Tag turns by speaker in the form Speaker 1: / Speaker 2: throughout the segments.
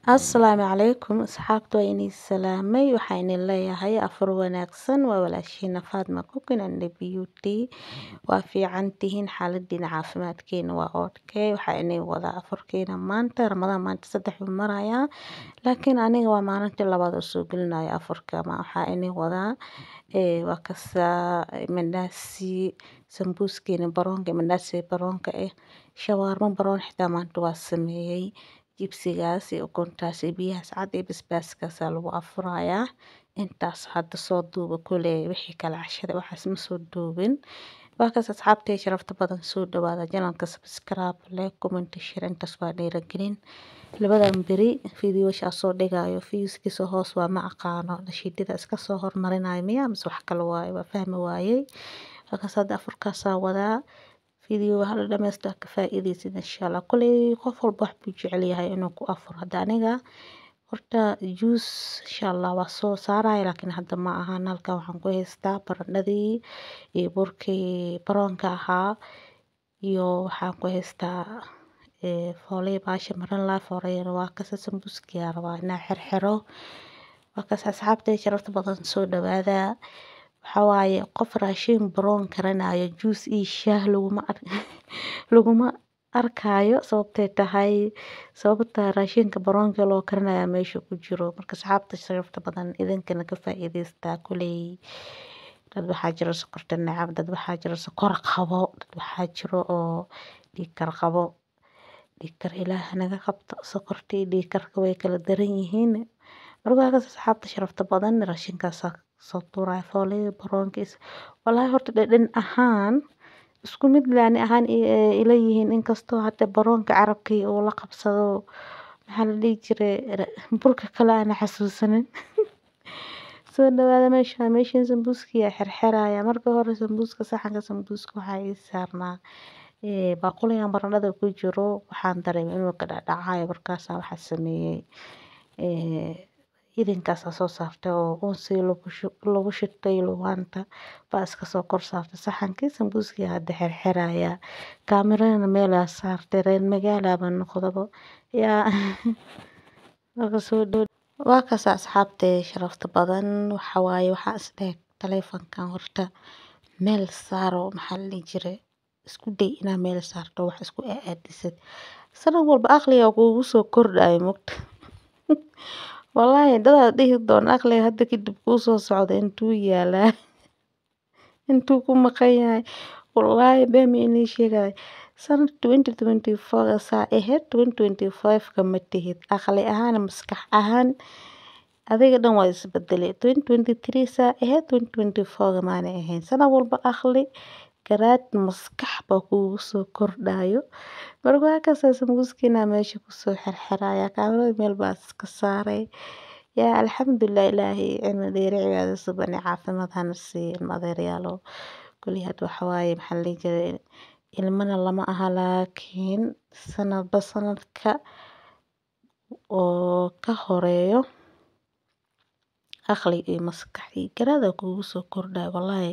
Speaker 1: Asalaamu calaykum asxaabta waa inii salaamay waxaa inii leeyahay afur wanaagsan waa walaashiina Faatma Cooking and Beauty waa fiican tihiin xaaladiina caafimaadkeena waa okay waxaa inii wadaa afurkeena maanta Ramadaan maanta 3 buu marayaa laakiin aniga waa maalintii labaad oo soo gelinayo afurka waxaa inii wadaa waa kasaa mandazi sambuuskeena baroonka mandazi baroonka shawarma baroon xitaa maanta waa sameeyay jibsigaas iyo ukuntaas iyo biyahaas cad iyo basbaaskaas lagu afurayaa intaas hadda soo duuba kuley wixii kala cashada waxaas ma soo duubin waa kaas asxaabtay sharafta badan soo dhawaada channelka subscribe like comment share intaas waa dhiirigelin labadan beri fiidiyowsha soo dhigayo fiiskiisa hoos waa ma aqaano nashiidada iska soo hormarinayo miyaa mise wax kale waaye waa fahmi waayey waa kaas hadda afurkaas wadaa فيديو هذا لما يستحق فائدة إن شاء الله كل قفل بحبي عليها إنه كأفر هذا أنا horta juice insha Allah waa soo saaraya laakiin hadda ma aha halkan waxaan ku haystaa barandhadii iyo burkii baroonka ahaa iyo waxaan ku haystaa foolay baasha maran la foorayna waa kasa sambuuskiya rabaa inaa xirxiro waa kasa asxaabtay sharafta badan soo dhawaada waxaa waaye qof raashin baroon karanayo juice iyo shaah laguma arkaayo sababtay tahay sababta raashinka baroonka loo karanayo meesha ku jiro marka asxaabta sharafta badan idinkana ka faa'iideystaa kuley dad waxaa jira sokorta nacab dad waxaa jira sokor qabo dad waxaa jiro oo dhiigkar qabo dhiigkar ilaah naga qabto sokortii dhiigkarka way kala daran yihiin marka asxaabta sharafta badan raashinkaas soo tuuray foolay baroonkiis wallahi horta dhadhan ahaan isku mid laani ahaan ila yihiin inkastoo hadda baroonka carabkii oo la qabsado maxaa la dhihi jiray burka kale aan xasuusanin soo dhawaada meeshaan sambuuskiya xirxiraya marka hore sambuuska saxanka sambuuska waxaa ii saarnaa baaquligan barandhada ku jiro waxaan dareemay inuu ka dhacay markaas waxaa sameeyay idinkaas soo saartay oo uunsi lagu shitay luwaanta baa iska soo kor saartay saxankii sambuuskiya hadda xirxiraya kaamirana meel aa saartay reer magaala baan noqdaba yaa marka soo dhow waa kaas asxaabtay sharafta badan waxa waaye waxaa isdheeg taleefankan horta meel saaro maxaa la dhihi jiray isku day inaa meel saarto wax isku aadisid sanad walba aqliga kuugu soo kordhayo mugta والله دada dhihi doon aqliga hadda kadib kuu soo socda intuu yaalaa intuu ku maqan yahay wallahi been inii sheegay sanad 2024 saa ahayd 2025 kama tihid aqli ahaan maskax ahaan adiga dhan waa isbedelay 2023 saa ahayd 2024 maana ahayn sanad walba aqli garaad maskax baa kuugu soo kordhayo marka kaas sambuuskiina meesha ku soo xirxiraya kaamirada meel baa iska saaray yaa alxamdulillah ilaahi cimri dheer cibaado subani caafimaad hana siin madeeryaalo kulli had waxa waaye maxaa la jiray ilmana lama aha laakiin sanadba sanadka oo ka horeeyo aqli iyo maskax iyo garaada kuugu soo kordhayo wallahi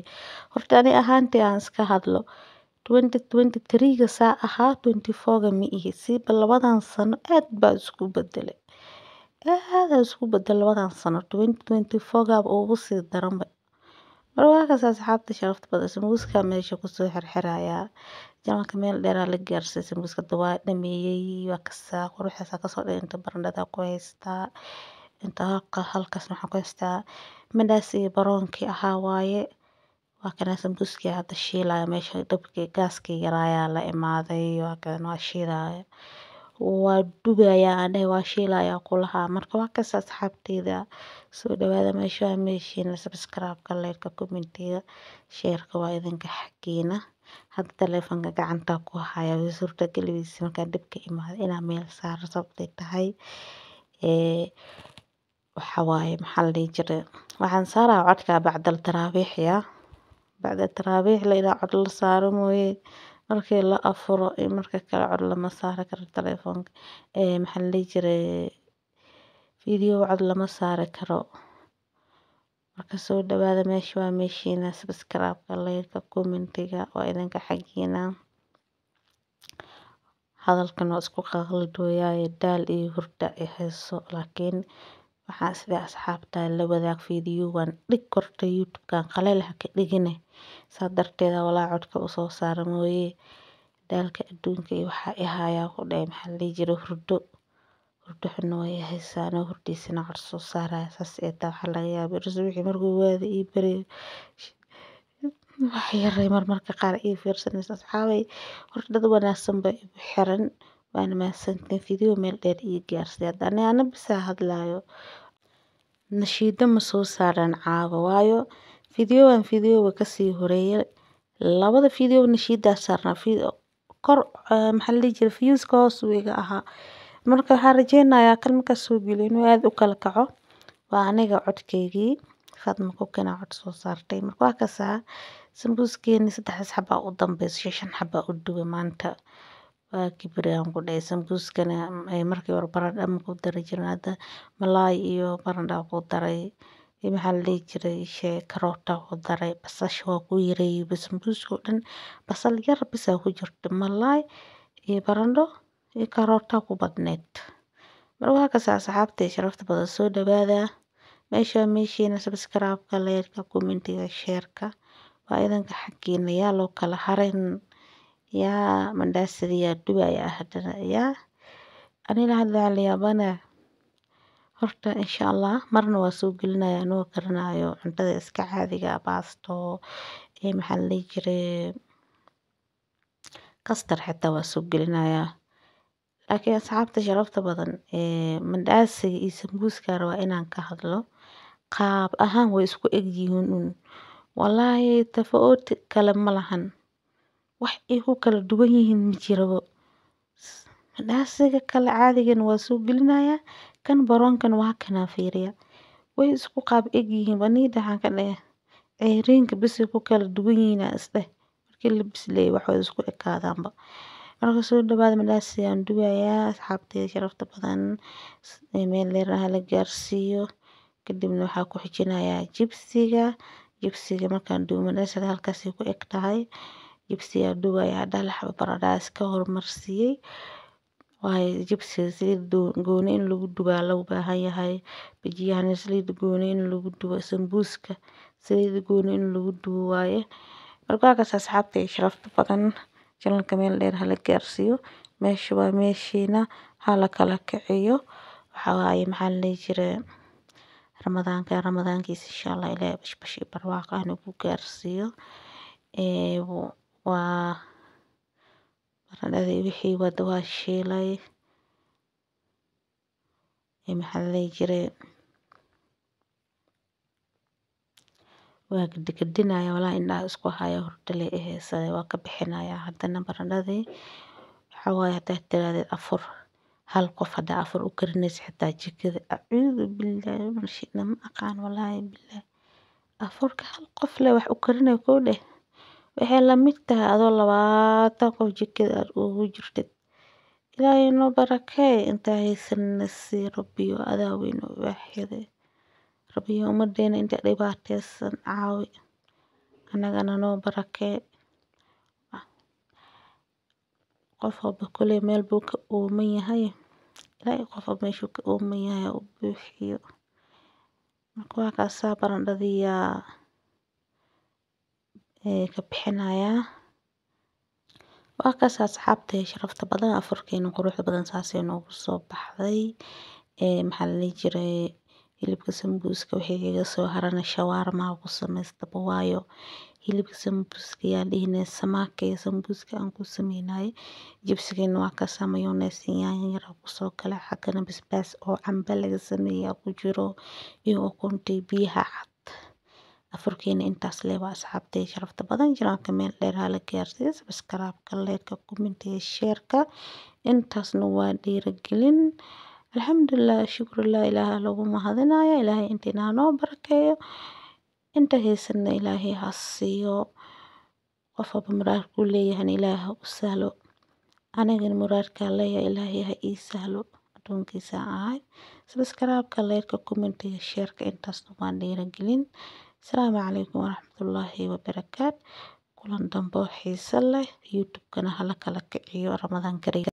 Speaker 1: horta ani ahaantii aan iska hadlo 2023 saa ahaa 24 ma ihi siiba labadan sano aad baa isku bedelay labadan sano 2024 gaab ugu sii daranba marka kaas asxaabta sharafta badan sambuuska meesha ku soo xirxiraya jamalka meel dheer la gaarsay sambuuska dawaa dhameeyay waa kasaa quruxda ka soo dhinta barandhada ku haystaa inta halkaas waxaan ku haystaa mandazi baroonkii ahaa waaye waa kana sambuuski hadda shiilaya meesha dabkii gaaskii yaraayaa la imaaday waa kan waa shiilaya waa dubaya anahay waa shiilaya kulaha marka waa kaas asxaabteyda soo dhawaada meeshiina subscribe-ka like-ka commentiga share-ka waa idinka xaqiina hadda taleefanka gacanta ku haya suurta galbiisa marka dibka imaado inaa meel saaro sababtay tahay waxa waaye maxaa la dhihi jiray waxaan saaraa codka bacdal taraabiix yaa bacda taraabiix la ilaa cod la saaro mooye markii la afuro marka kale cod lama saari karo taleefanka maxaa la dhihi jiray video cod lama saari karo marka soo dhawaada meesha waa meeshiina subscribe-ka like-ka commentiga waa idinka xaqiina hadalkan waa isku qaqaldooyaa daal iyo hurda ay hayso laakiin waxaa sida asxaabta la wadaag fiidiyowgan dhig korta YouTube-kan qaleel ha ka dhigine saa darteeda walaa codka u soo saara mooyee daalka adduunka iyo waxa ay hayaa ku dhahay maxaa la jiro hurdo xun way haysaana hurdiisana cod soo saaraya saas ee taa waxa laga yaabaa subaxii markuu waada ii bari wax yaray marmarka qaar ii fiirsanaysa asxaabay hordad wanaagsan bay igu xiran waana mahadsantiin fiidiyow meel dheer ii gaarsiiya haddana ana bisa hadlaayo nashiida ma soo saaran caawa waayo fiidiyowga kasii horeeyay labada fiidiyow nashiidaa saarnaa kor maxaa la jira viewska hoos wiiga ahaa marka waxaan rajeynayaa kan marka soo geliyo inuu aad u kala kaco waa aniga codkeygii Fatma Kukena cod soo saartay marka waa kasaa sambuuskeeni 3 xabaa u dambeysay 5 xabaa u duway maanta waa kibriyaan ku dhahay sambuuskana markii hore baradha ma ku dari jirin hadda malaay iyo baradha ku daray maxaa la jiray karoota ku daray basasha waa ku yareeyay sambuuska dhan basal yar bisa ku jirto malaay iyo baradho iyo karoota ku badneed marka waa kasaa asxaabtay sharafta badan soo dhawaada meeshiina subscribe-ka like-ka commentiga share-ka waa idanka xaqiina yaa loo kala harin yaa mandhaasida yaa dubaya haddana yaa anila hadda la yaabana horta insha Allah marna waa soo gelinaya anoo karinayo cuntada iska caadiga baasto maxaa la jiray kastar xitaa waa soo gelinaya laakiin asxaabta sharafta badan mandhaasiga iyo sambuuska waa inaan ka hadlo qaab ahaan way isku egyihiin wallaahi tafaawut kale ma lahan wax ay ku kala duwan yihiin ma jiro mandhaasiga kale caadigan waa soo gelinaya kan baroonkan waa kana fiiriya way isku qaab egyihiin baniida waxaan ka dhahay ceeriinka bis ku kala duwan yihiin isdhe markii la bisleeyay wax way isku ekaadaanba marka soo dhawaada mandhaasiga aan dubayaa asxaabtay sharafta badan meel dheer la gaarsiiyo kadibna waxaa ku xijinayaa jibsiga markaan dubo mandhaasiga halkaas ku eg tahay jibsiga dubayaa dhalaxba baradhaas ka hormarsiiyay waayo jibsiga saliid gooni in lagu dubaa loo baahan yahay bijiyahana saliid gooni in lagu dubo sambuuska saliid gooni in lagu dubo waaye marka kaas asxaabtay sharafta badan channelka meel dheer hala gaarsiiyo meesha waa meeshiina hala kala kiciyo waxa waaye maxaa la jiray ramadaankiisa insha Allah ilaahay bashbash barwaaqo aan ku gaarsiiyo waa baradhada wixii wada waa shiilay maxaa la jiray waa gadinaya walaa indhaha isku haya hordale eheysay waa ka bixinaya haddana baradhadii waxa waaye hadaa tiraahdo afur hal qof hadaa afur u karinaysa xitaa jikada acuudu billahi marshina ma aqaan wallaahi billahi afurka hal qof le wax u karinay ku dheh waxay la mid tahay adoo 20 qof jikada ugu jirtid ilaahay noo barakay inta haysan nasi rabbiyo adaa weyn oo waaxide rabbiyo umadeena inta dhibaataysan caawi anagana noo barakay qof walba kule meel buu ka ooman yahay ilaahay qof walba meeshuu ka ooman yahay u buuxiyo marka waa kaasaa barandhadiya ka bixinaya waa kaas asxaabtay sharafta badan afurkeena quruxda badan saasay noogu soo baxday maxaa la jiray hilibka sambuuska wixii iga soo harana shawarma ku samaystaba waayo hilibka sambuuska yaa dhihinay samaaka iyo sambuuska aan ku sameynay jibsigeena waa ka mayonnaise yaanyo yar ku soo kala xagana basbaas oo camba laga sameeyay ku jiro iyo ukuntii biyaha cad afurkeena intaas leewa asxaabtay sharafta badan jiraan meel dheer hala gaarsiiyo subscribe-ka like-ka commentiga share-ka intaasna waa dhiirigelin alxamdulillah shukrullah ilaaha lagu mahadinayo ilaahay intina noo barakeeyo inta heysana ilaahay ha siiyo qof walba muraadku leeyahay ilaaha u sahlo anigana muraadka leeyahay ilaahay ha ii sahlo adduunkiisa ahay subscribe-ka like-ka commentiga share-ka intaasna waa dhiirigelin السلام عليكم ورحمة الله وبركاته كلن دنبو xiisa leh youtube-kana hala kala kiciyo Ramadan kariim